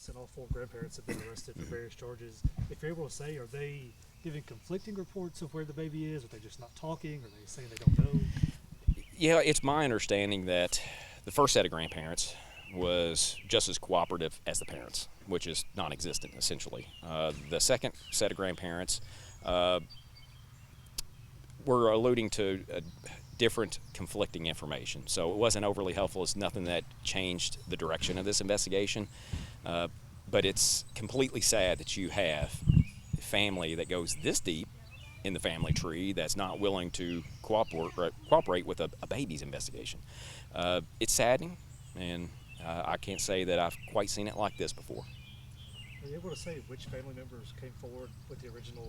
parents and all four grandparents have been arrested for various charges. If you're able to say, are they giving conflicting reports of where the baby is? Are they just not talking? Are they saying they don't know? Yeah, it's my understanding that the first set of grandparents was just as cooperative as the parents, which is non-existent essentially. The second set of grandparents were alluding to different conflicting information, so it wasn't overly helpful. It's nothing that changed the direction of this investigation, but it's completely sad that you have a family that goes this deep in the family tree that's not willing to cooperate with a baby's investigation. It's saddening, and I can't say that I've quite seen it like this before. Are you able to say which family members came forward with the original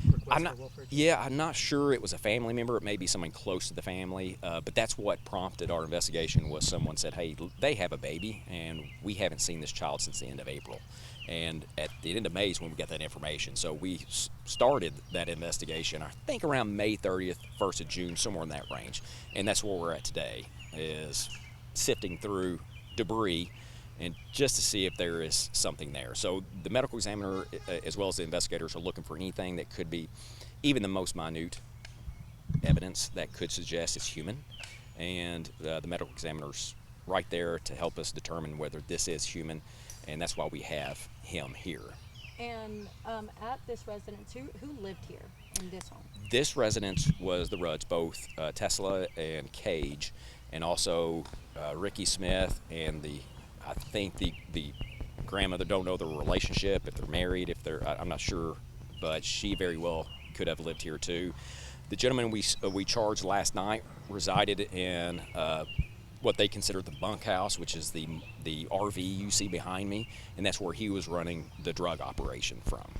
I'm request not. for welfare check? Yeah, I'm not sure it was a family member. It may be someone close to the family, but that's what prompted our investigation. Was someone said, "Hey, they have a baby, and we haven't seen this child since the end of April." And at the end of May is when we got that information. So we started that investigation, I think around May 30th, 1st of June, somewhere in that range. And that's where we're at today, is sifting through debris and just to see if there is something there. So the medical examiner, as well as the investigators, are looking for anything that could be even the most minute evidence that could suggest it's human. And the medical examiner's right there to help us determine whether this is human, and that's why we have him here. And at this residence, who lived here in this home? This residence was the Rudds, both Tesla and Cage, and also Ricky Smith and I think the grandmother. Don't know the relationship, if they're married, if they're, I'm not sure, but she very well could have lived here too. The gentleman we charged last night resided in what they consider the bunkhouse, which is the RV you see behind me, and that's where he was running the drug operation from.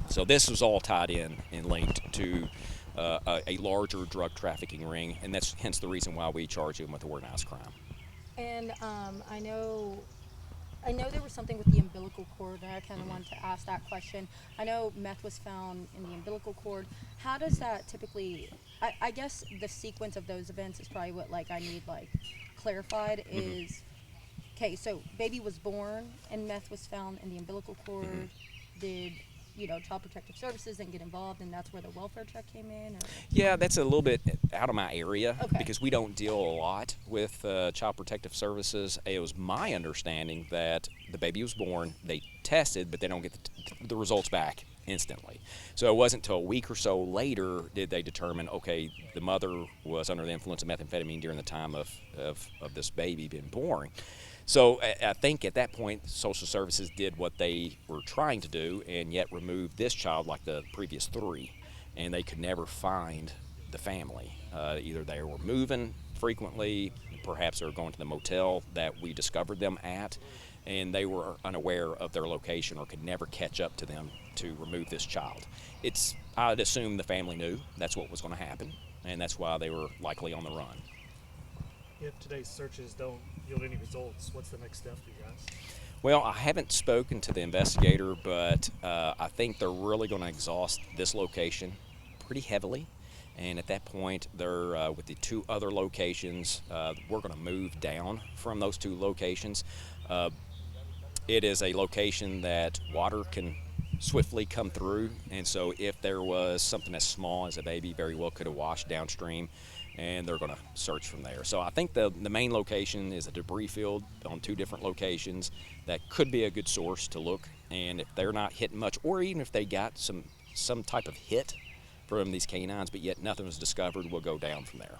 So this was all tied in and linked to a larger drug trafficking ring, and that's hence the reason why we charge him with organized crime. And I know there was something with the umbilical cord, and I kind of wanted to ask that question. I know meth was found in the umbilical cord. How does that typically? I guess the sequence of those events is probably what I need clarified. Is okay. So baby was born, and meth was found in the umbilical cord. Did Child Protective Services then get involved, and that's where the welfare check came in? Or? Yeah, that's a little bit out of my area, Okay. because we don't deal a lot with Child Protective Services. It was my understanding that the baby was born, they tested, but they don't get the results back instantly. So it wasn't until a week or so later did they determine, okay, the mother was under the influence of methamphetamine during the time of this baby being born. So I think at that point, social services did what they were trying to do, and yet removed this child like the previous three, and they could never find the family. Either they were moving frequently, perhaps they were going to the motel that we discovered them at, and they were unaware of their location or could never catch up to them to remove this child. I'd assume the family knew that's what was going to happen, and that's why they were likely on the run. If today's searches don't yield any results, what's the next step for you guys? Well, I haven't spoken to the investigator, but I think they're really going to exhaust this location pretty heavily. And at that point, they're with the two other locations, we're going to move down from those two locations. It is a location that water can swiftly come through, and so if there was something as small as a baby, very well could have washed downstream, and they're going to search from there. So I think the main location is a debris field on two different locations that could be a good source to look, and if they're not hitting much, or even if they got some type of hit from these canines, but yet nothing was discovered, we'll go down from there.